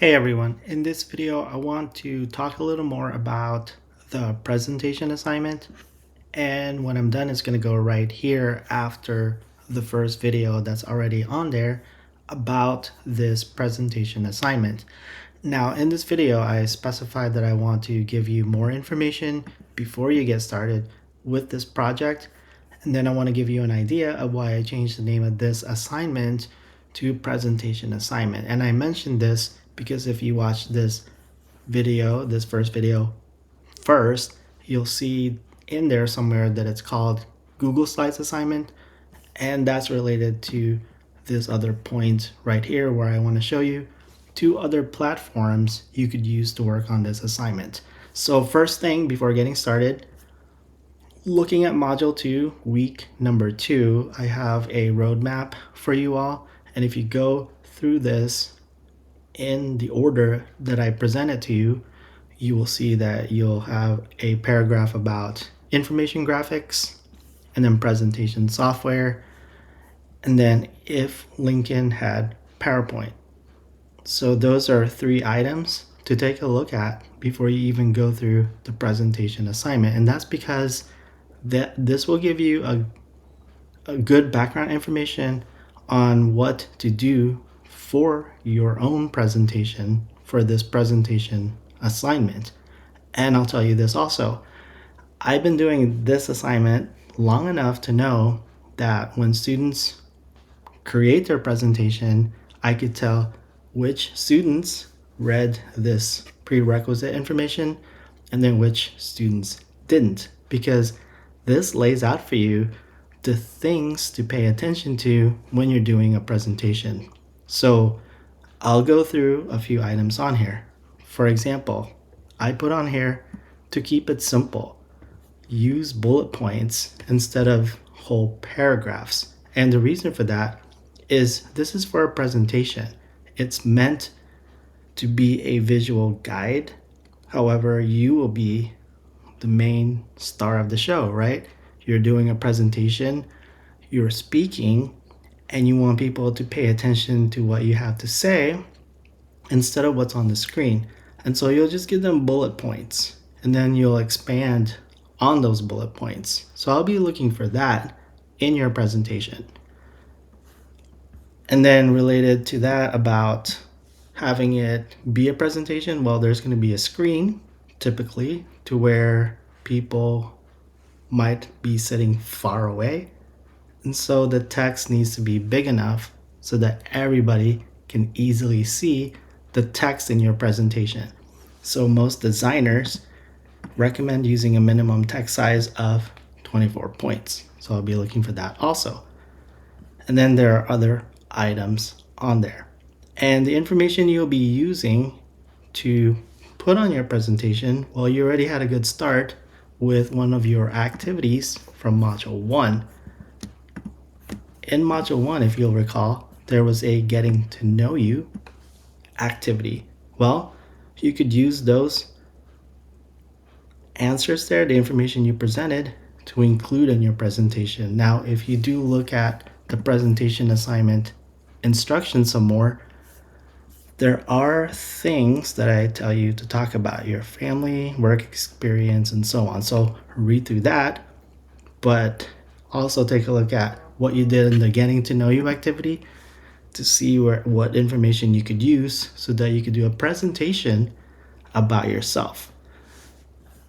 Hey everyone, in this video I want to talk a little more about the presentation assignment, and when I'm done it's going to go right here after the first video that's already on there about this presentation assignment. Now in this video I specified that I want to give you more information before you get started with this project, and then I want to give you an idea of why I changed the name of this assignment to presentation assignment. And I mentioned this because if you watch this video, this first video first, you'll see in there somewhere that it's called Google Slides assignment. And that's related to this other point right here where I want to show you two other platforms you could use to work on this assignment. So first thing before getting started, looking at module 2, week number 2, I have a roadmap for you all. And if you go through this in the order that I presented to you, you will see that you'll have a paragraph about information graphics, and then presentation software, and then if Lincoln had PowerPoint. So those are 3 items to take a look at before you even go through the presentation assignment. And that's because this will give you a good background information on what to do for your own presentation for this presentation assignment. And I'll tell you this also, I've been doing this assignment long enough to know that when students create their presentation, I could tell which students read this prerequisite information and then which students didn't, because this lays out for you the things to pay attention to when you're doing a presentation. So I'll go through a few items on here. For example, I put on here to keep it simple, use bullet points instead of whole paragraphs. And the reason for that is this is for a presentation. It's meant to be a visual guide. However, you will be the main star of the show, right? You're doing a presentation, you're speaking, and you want people to pay attention to what you have to say instead of what's on the screen. And so you'll just give them bullet points, and then you'll expand on those bullet points. So I'll be looking for that in your presentation. And then related to that about having it be a presentation, well, there's going to be a screen typically to where people might be sitting far away. And so the text needs to be big enough so that everybody can easily see the text in your presentation. So most designers recommend using a minimum text size of 24 points. So I'll be looking for that also. And then there are other items on there. And the information you'll be using to put on your presentation, well, you already had a good start with one of your activities from Module 1. In Module 1, if you'll recall, there was a getting to know you activity. Well, you could use those answers there, the information you presented, to include in your presentation. Now, if you do look at the presentation assignment instructions some more, there are things that I tell you to talk about, your family, work experience, and so on. So read through that, but also take a look at what you did in the getting to know you activity to see what information you could use so that you could do a presentation about yourself.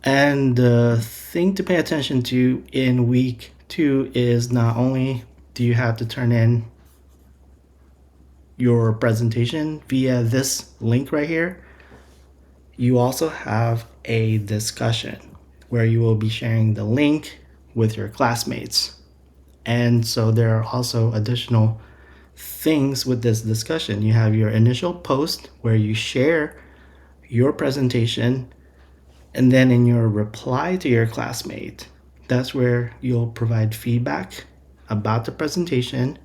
And the thing to pay attention to in week 2 is not only do you have to turn in your presentation via this link right here, you also have a discussion where you will be sharing the link with your classmates. And so there are also additional things with this discussion. You have your initial post where you share your presentation, and then in your reply to your classmate, that's where you'll provide feedback about the presentation,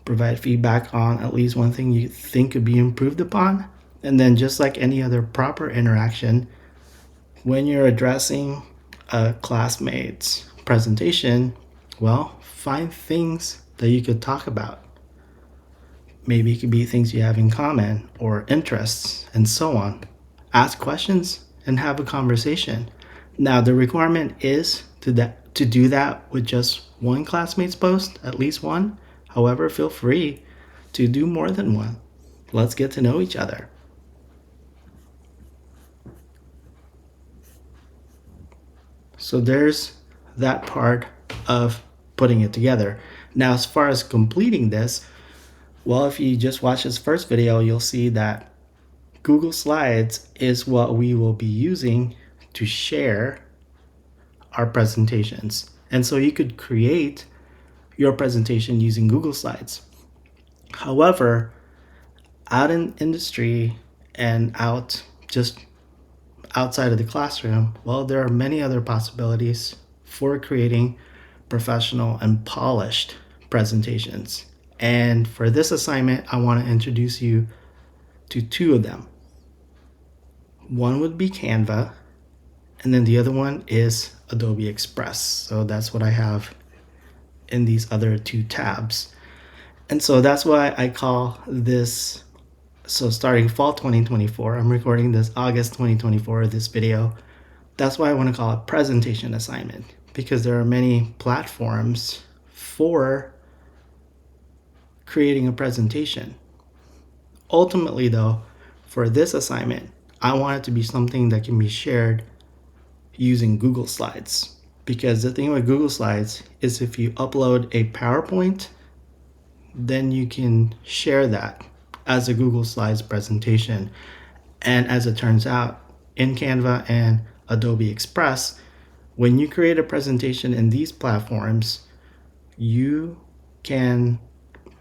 provide feedback on at least one thing you think could be improved upon. And then just like any other proper interaction, when you're addressing a classmate's presentation, well, find things that you could talk about. Maybe it could be things you have in common or interests and so on. Ask questions and have a conversation. Now, the requirement is to do that with just one classmate's post, at least one. However, feel free to do more than one. Let's get to know each other. So there's that part of putting it together. Now, as far as completing this, well, if you just watch this first video, you'll see that Google Slides is what we will be using to share our presentations. And so you could create your presentation using Google Slides. However, out in industry and just outside of the classroom, well, there are many other possibilities for creating professional and polished presentations. And for this assignment, I want to introduce you to two of them. One would be Canva, and then the other one is Adobe Express. So that's what I have in these other two tabs. And so that's why I call this, so starting fall 2024, I'm recording this August 2024, this video. That's why I want to call it presentation assignment, because there are many platforms for creating a presentation. Ultimately though, for this assignment, I want it to be something that can be shared using Google Slides. Because the thing with Google Slides is if you upload a PowerPoint, then you can share that as a Google Slides presentation. And as it turns out, in Canva and Adobe Express, when you create a presentation in these platforms, you can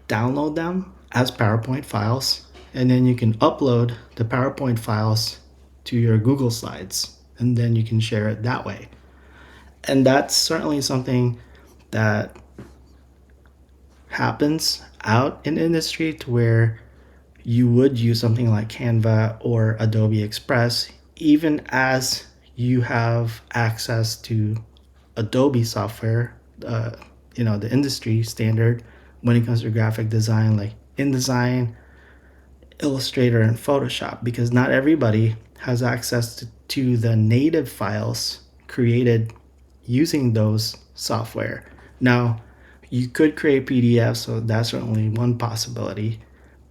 download them as PowerPoint files, and then you can upload the PowerPoint files to your Google Slides, and then you can share it that way. And that's certainly something that happens out in industry, to where you would use something like Canva or Adobe Express, even as you have access to Adobe software, the industry standard when it comes to graphic design, like InDesign, Illustrator, and Photoshop, because not everybody has access to the native files created using those software. Now, you could create PDFs, so that's certainly one possibility.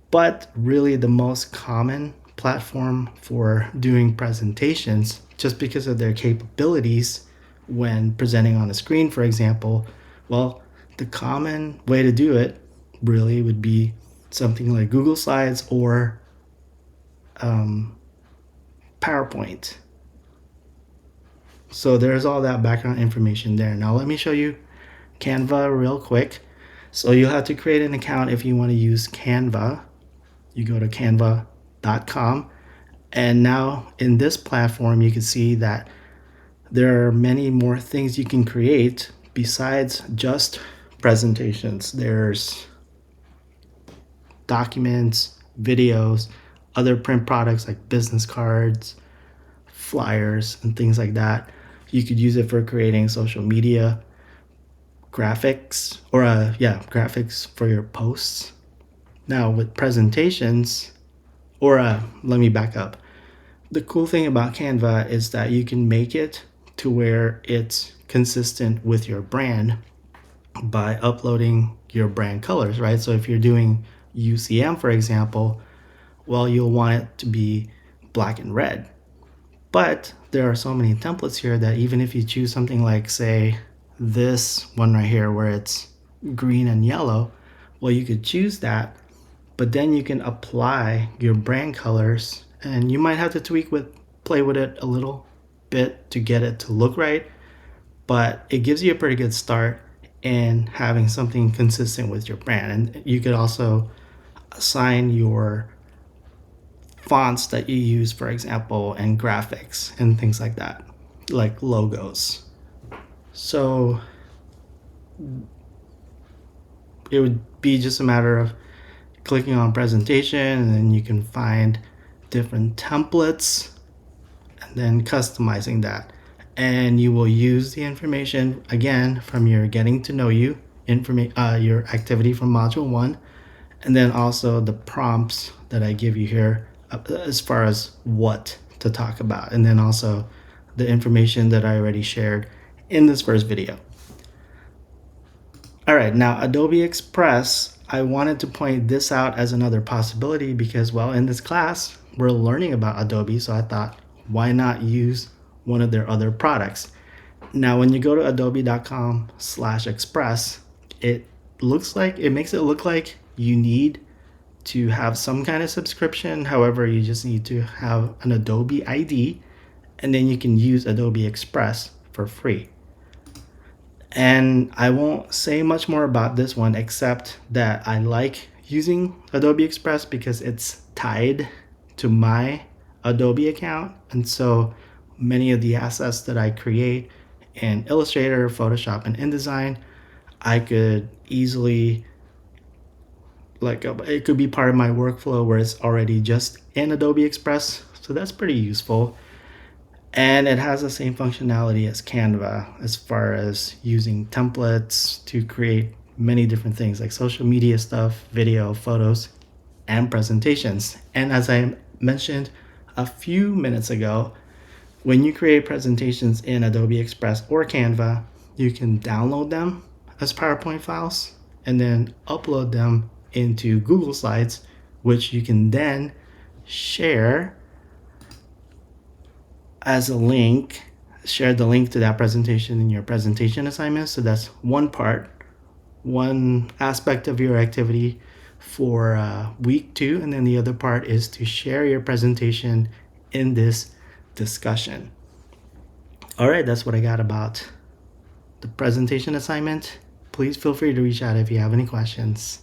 But really the most common platform for doing presentations, just because of their capabilities when presenting on a screen, for example, well, the common way to do it really would be something like Google Slides or PowerPoint. So there's all that background information there. Now let me show you Canva real quick. So you'll have to create an account if you want to use Canva. You go to canva.com, and now in this platform you can see that there are many more things you can create besides just presentations. There's documents, videos, other print products like business cards, flyers, and things like that. You could use it for creating social media graphics, or graphics for your posts. Now with presentations, let me back up. The cool thing about Canva is that you can make it to where it's consistent with your brand by uploading your brand colors, right? So if you're doing UCM, for example, well, you'll want it to be black and red. But there are so many templates here that even if you choose something like, say, this one right here where it's green and yellow, well, you could choose that, but then you can apply your brand colors, and you might have to play with it a little bit to get it to look right, but it gives you a pretty good start in having something consistent with your brand. And you could also assign your fonts that you use, for example, and graphics and things like that, like logos. So it would be just a matter of clicking on presentation, and then you can find different templates and then customizing that. And you will use the information again from your getting to know you your activity from module 1, and then also the prompts that I give you here as far as what to talk about, and then also the information that I already shared in this first video. All right, now Adobe Express, I wanted to point this out as another possibility because, well, in this class, we're learning about Adobe, so I thought, why not use one of their other products? Now, when you go to adobe.com/express, it makes it look like you need to have some kind of subscription. However, you just need to have an Adobe ID, and then you can use Adobe Express for free. And I won't say much more about this one except that I like using Adobe Express because it's tied to my Adobe account. And so many of the assets that I create in Illustrator, Photoshop, and InDesign, I could easily, it could be part of my workflow where it's already just in Adobe Express. So that's pretty useful. And it has the same functionality as Canva as far as using templates to create many different things like social media stuff, video, photos, and presentations. And as I mentioned a few minutes ago, when you create presentations in Adobe Express or Canva, you can download them as PowerPoint files and then upload them into Google Slides, which you can then share as a link, share the link to that presentation in your presentation assignment. So that's one aspect of your activity for week 2. And then the other part is to share your presentation in this discussion. All right, that's what I got about the presentation assignment. Please feel free to reach out if you have any questions.